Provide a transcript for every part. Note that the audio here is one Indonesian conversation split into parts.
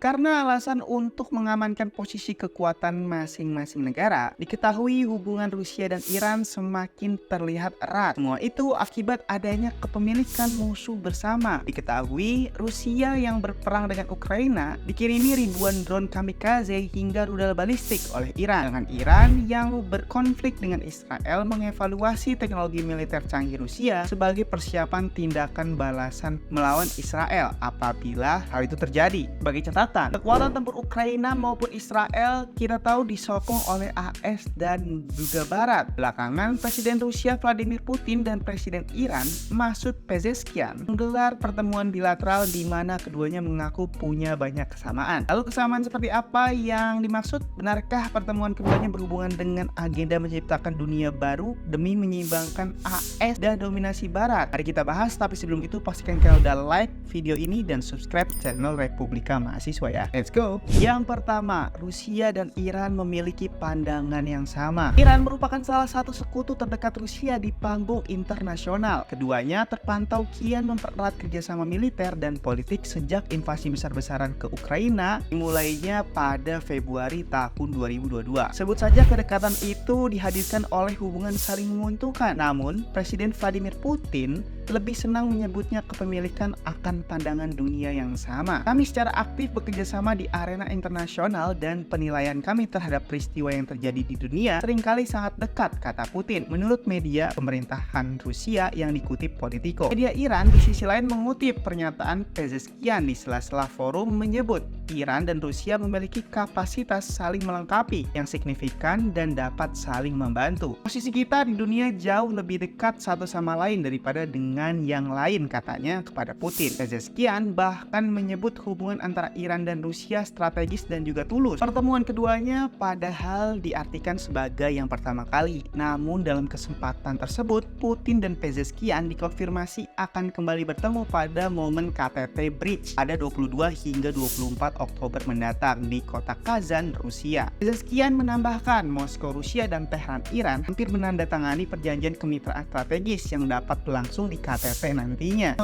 Karena alasan untuk mengamankan posisi kekuatan masing-masing negara, diketahui hubungan Rusia dan Iran semakin terlihat erat. Semua itu akibat adanya kepemilikan musuh bersama. Diketahui Rusia yang berperang dengan Ukraina dikirimi ribuan drone kamikaze hingga rudal balistik oleh Iran. Dengan Iran yang berkonflik dengan Israel mengevaluasi teknologi militer canggih Rusia sebagai persiapan tindakan balasan melawan Israel apabila hal itu terjadi. Sebagai catatan, kekuatan tempur Ukraina maupun Israel kita tahu disokong oleh AS dan juga Barat. Belakangan, Presiden Rusia Vladimir Putin dan Presiden Iran Masoud Pezeshkian menggelar pertemuan bilateral di mana keduanya mengaku punya banyak kesamaan. Lalu kesamaan seperti apa yang dimaksud? Benarkah pertemuan keduanya berhubungan dengan agenda menciptakan dunia baru demi menyeimbangkan AS dan dominasi Barat? Mari kita bahas, tapi sebelum itu pastikan kalian udah like video ini dan subscribe channel Republika Mahasiswa ya. Let's go. Yang pertama, Rusia dan Iran memiliki pandangan yang sama. Iran merupakan salah satu sekutu terdekat Rusia di panggung internasional. Keduanya terpantau kian mempererat kerjasama militer dan politik sejak invasi besar-besaran ke Ukraina dimulainya pada Februari tahun 2022. Sebut saja kedekatan itu dihadirkan oleh hubungan saling menguntungkan. Namun, Presiden Vladimir Putin lebih senang menyebutnya kepemilikan akan pandangan dunia yang sama. Kami secara aktif bekerja sama di arena internasional dan penilaian kami terhadap peristiwa yang terjadi di dunia seringkali sangat dekat, kata Putin. Menurut media pemerintahan Rusia yang dikutip Politico. Media Iran di sisi lain mengutip pernyataan Pezeshkian di sela-sela forum menyebut Iran dan Rusia memiliki kapasitas saling melengkapi yang signifikan dan dapat saling membantu. Posisi kita di dunia jauh lebih dekat satu sama lain daripada dengan yang lain, katanya kepada Putin. Pezeshkian bahkan menyebut hubungan antara Iran dan Rusia strategis dan juga tulus. Pertemuan keduanya padahal diartikan sebagai yang pertama kali. Namun dalam kesempatan tersebut, Putin dan Pezeshkian dikonfirmasi akan kembali bertemu pada momen KTT Bridge pada 22 hingga 24 Oktober mendatang di kota Kazan, Rusia. Pezeshkian menambahkan Moskow, Rusia dan Tehran, Iran hampir menandatangani perjanjian kemitraan strategis yang dapat berlangsung di KTT nantinya.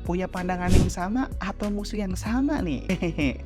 Punya pandangan yang sama atau musuh yang sama nih?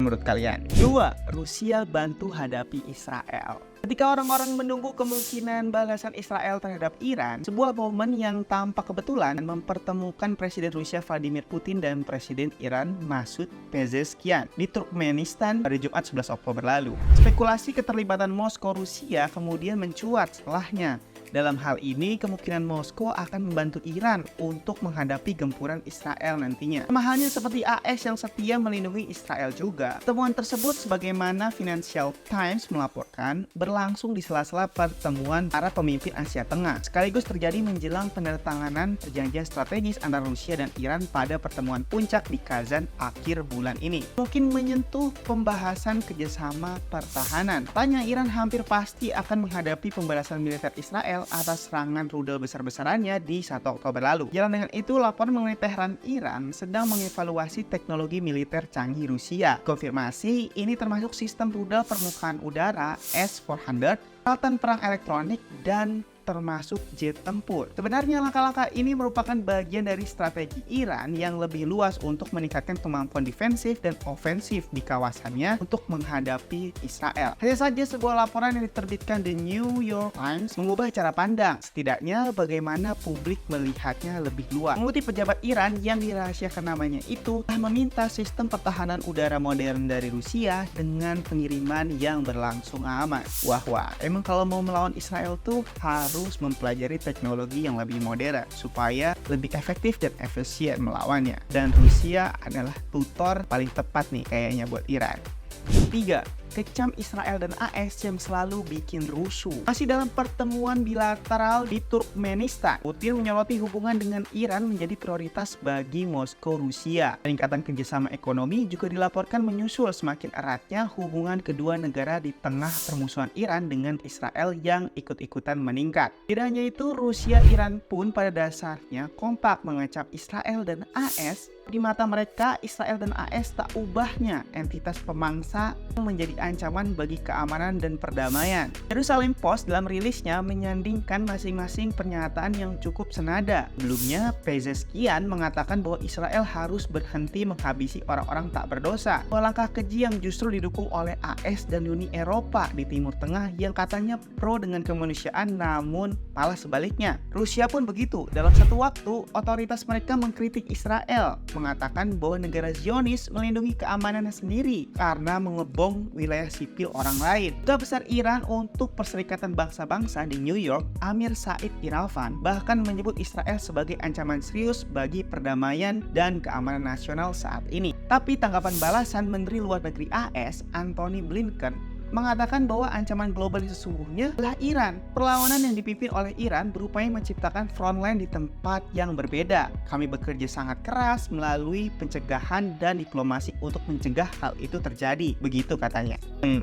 Menurut kalian? 2. Rusia bantu hadapi Israel. Ketika orang-orang menunggu kemungkinan balasan Israel terhadap Iran, sebuah momen yang tampak kebetulan mempertemukan Presiden Rusia Vladimir Putin dan Presiden Iran Masoud Pezeshkian di Turkmenistan pada Jumat 11 Oktober lalu. Spekulasi keterlibatan Moskow Rusia kemudian mencuat setelahnya. Dalam hal ini, kemungkinan Moskow akan membantu Iran untuk menghadapi gempuran Israel nantinya. Sama halnya seperti AS yang setia melindungi Israel juga. Pertemuan tersebut, sebagaimana Financial Times melaporkan, berlangsung di sela-sela pertemuan para pemimpin Asia Tengah. Sekaligus terjadi menjelang penandatanganan perjanjian strategis antara Rusia dan Iran pada pertemuan puncak di Kazan akhir bulan ini. Mungkin menyentuh pembahasan kerjasama pertahanan. Tanya Iran hampir pasti akan menghadapi pembalasan militer Israel atas serangan rudal besar-besarannya di 1 Oktober lalu. Jalan dengan itu, laporan mengenai Tehran, Iran sedang mengevaluasi teknologi militer canggih Rusia. Konfirmasi ini termasuk sistem rudal permukaan udara S-400, peralatan perang elektronik, dan termasuk jet tempur. Sebenarnya langkah-langkah ini merupakan bagian dari strategi Iran yang lebih luas untuk meningkatkan kemampuan defensif dan ofensif di kawasannya untuk menghadapi Israel. Hanya saja sebuah laporan yang diterbitkan The New York Times mengubah cara pandang, setidaknya bagaimana publik melihatnya lebih luas. Mengutip pejabat Iran yang dirahasiakan namanya itu, telah meminta sistem pertahanan udara modern dari Rusia dengan pengiriman yang berlangsung aman. Wah, emang kalau mau melawan Israel tuh harus mempelajari teknologi yang lebih modern supaya lebih efektif dan efisien melawannya. Dan Rusia adalah tutor paling tepat nih kayaknya buat Iran. 3. Kecam Israel dan AS yang selalu bikin rusuh. Masih dalam pertemuan bilateral di Turkmenistan, Putin menyoroti hubungan dengan Iran menjadi prioritas bagi Moskow Rusia. Peningkatan kerjasama ekonomi juga dilaporkan menyusul semakin eratnya hubungan kedua negara di tengah permusuhan Iran dengan Israel yang ikut-ikutan meningkat. Tidak hanya itu, Rusia Iran pun pada dasarnya kompak mengecam Israel dan AS. Di mata mereka, Israel dan AS tak ubahnya entitas pemangsa menjadi ancaman bagi keamanan dan perdamaian. Jerusalem Post dalam rilisnya menyandingkan masing-masing pernyataan yang cukup senada. Sebelumnya, Pezeshkian mengatakan bahwa Israel harus berhenti menghabisi orang-orang tak berdosa. Langkah keji yang justru didukung oleh AS dan Uni Eropa di Timur Tengah yang katanya pro dengan kemanusiaan, namun malah sebaliknya. Rusia pun begitu. Dalam satu waktu, otoritas mereka mengkritik Israel, mengatakan bahwa negara Zionis melindungi keamanannya sendiri karena mengebom wilayah sipil orang lain. Duta Besar Iran untuk Perserikatan Bangsa-Bangsa di New York, Amir Said Iravan, bahkan menyebut Israel sebagai ancaman serius bagi perdamaian dan keamanan nasional saat ini. Tapi tanggapan balasan Menteri Luar Negeri AS, Antony Blinken, mengatakan bahwa ancaman global sesungguhnya adalah Iran. Perlawanan yang dipimpin oleh Iran berupaya menciptakan frontline di tempat yang berbeda. Kami bekerja sangat keras melalui pencegahan dan diplomasi untuk mencegah hal itu terjadi. Begitu katanya.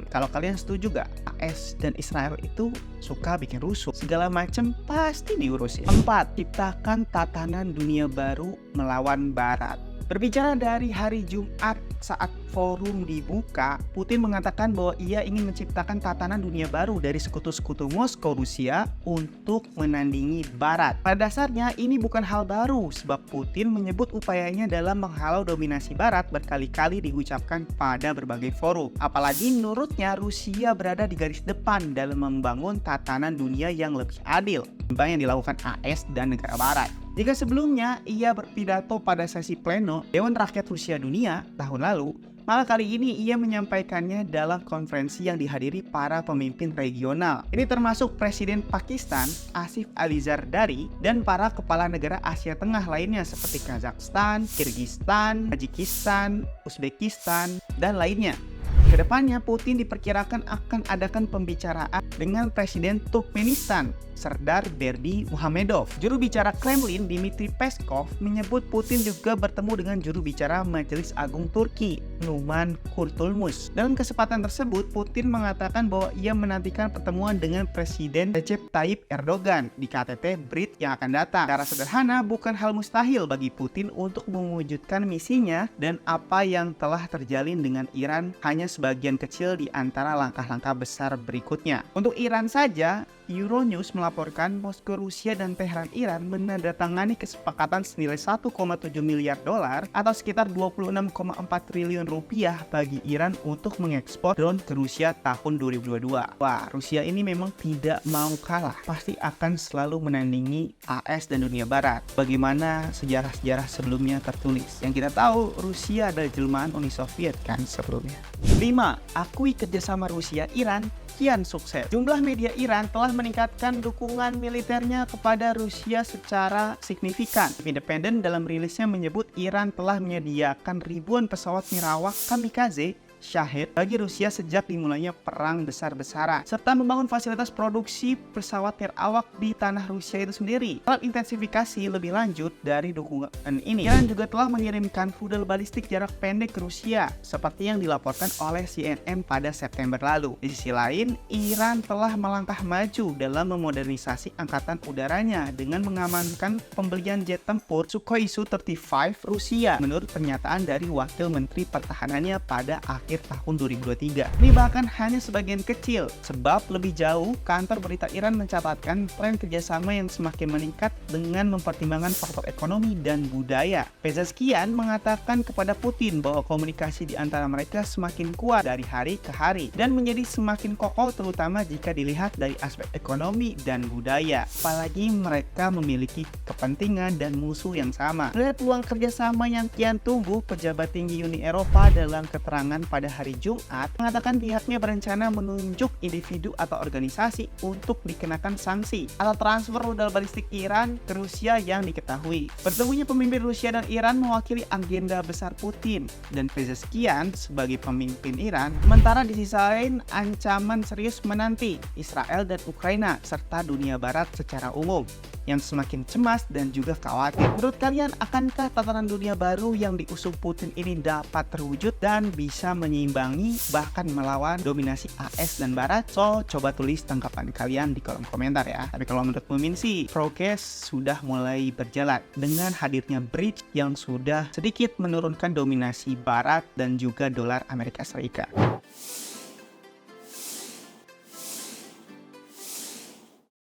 Kalau kalian setuju gak? AS dan Israel itu suka bikin rusuh. Segala macam pasti diurusin. 4. Ciptakan tatanan dunia baru melawan Barat. Berbicara dari hari Jumat saat forum dibuka, Putin mengatakan bahwa ia ingin menciptakan tatanan dunia baru dari sekutu-sekutu Moskow Rusia untuk menandingi Barat. Pada dasarnya ini bukan hal baru sebab Putin menyebut upayanya dalam menghalau dominasi Barat berkali-kali diucapkan pada berbagai forum. Apalagi menurutnya Rusia berada di garis depan dalam membangun tatanan dunia yang lebih adil dibanding yang dilakukan AS dan negara Barat. Jika sebelumnya ia berpidato pada sesi pleno Dewan Rakyat Rusia Dunia tahun lalu, maka kali ini ia menyampaikannya dalam konferensi yang dihadiri para pemimpin regional. Ini termasuk Presiden Pakistan, Asif Ali Zardari, dan para kepala negara Asia Tengah lainnya seperti Kazakhstan, Kirgistan, Tajikistan, Uzbekistan, dan lainnya. Kedepannya, Putin diperkirakan akan adakan pembicaraan dengan Presiden Turkmenistan, Serdar Berdi Muhamedov. Juru bicara Kremlin, Dmitry Peskov, menyebut Putin juga bertemu dengan juru bicara Majelis Agung Turki, Numan Kurtulmus. Dalam kesempatan tersebut, Putin mengatakan bahwa ia menantikan pertemuan dengan Presiden Recep Tayyip Erdogan di KTT BRIT yang akan datang. Secara sederhana, bukan hal mustahil bagi Putin untuk mewujudkan misinya dan apa yang telah terjalin dengan Iran hanya sebagian kecil di antara langkah-langkah besar berikutnya. Untuk Iran saja, Euronews melaporkan Moskow Rusia dan Teheran Iran menandatangani kesepakatan senilai 1,7 miliar dolar atau sekitar 26,4 triliun rupiah bagi Iran untuk mengekspor drone ke Rusia tahun 2022. Wah, Rusia ini memang tidak mau kalah. Pasti akan selalu menandingi AS dan dunia barat. Bagaimana sejarah-sejarah sebelumnya tertulis. Yang kita tahu, Rusia adalah jelmaan Uni Soviet kan sebelumnya. 5. Akui kerjasama Rusia-Iran kian sukses. Jumlah media Iran telah meningkatkan dukungan militernya kepada Rusia secara signifikan. Independen dalam rilisnya menyebut Iran telah menyediakan ribuan pesawat nirawak kamikaze Shahed bagi Rusia sejak dimulainya perang besar-besaran, serta membangun fasilitas produksi pesawat nirawak di tanah Rusia itu sendiri. Dalam intensifikasi lebih lanjut dari dukungan ini, Iran juga telah mengirimkan rudal balistik jarak pendek ke Rusia, seperti yang dilaporkan oleh CNN pada September lalu. Di sisi lain, Iran telah melangkah maju dalam memodernisasi angkatan udaranya dengan mengamankan pembelian jet tempur Sukhoi Su-35 Rusia, menurut pernyataan dari Wakil Menteri Pertahanannya pada akhir tahun 2023. Ini bahkan hanya sebagian kecil, sebab lebih jauh, kantor berita Iran mencatatkan tren kerjasama yang semakin meningkat dengan mempertimbangkan faktor ekonomi dan budaya. Pezeshkian mengatakan kepada Putin bahwa komunikasi di antara mereka semakin kuat dari hari ke hari dan menjadi semakin kokoh terutama jika dilihat dari aspek ekonomi dan budaya. Apalagi mereka memiliki kepentingan dan musuh yang sama. Melihat peluang kerjasama yang kian tumbuh, pejabat tinggi Uni Eropa dalam keterangan pada hari Jumat mengatakan pihaknya berencana menunjuk individu atau organisasi untuk dikenakan sanksi atau transfer rudal balistik Iran ke Rusia yang diketahui. Bertemunya pemimpin Rusia dan Iran mewakili agenda besar Putin dan Pezeshkian sebagai pemimpin Iran. Sementara di sisi lain, ancaman serius menanti Israel dan Ukraina serta dunia barat secara umum yang semakin cemas dan juga khawatir. Menurut kalian, akankah tatanan dunia baru yang diusung Putin ini dapat terwujud dan bisa menyeimbangi bahkan melawan dominasi AS dan Barat. So, coba tulis tanggapan kalian di kolom komentar ya. Tapi kalau menurut Mumin sih, progres sudah mulai berjalan dengan hadirnya bridge yang sudah sedikit menurunkan dominasi Barat dan juga dolar Amerika Serikat.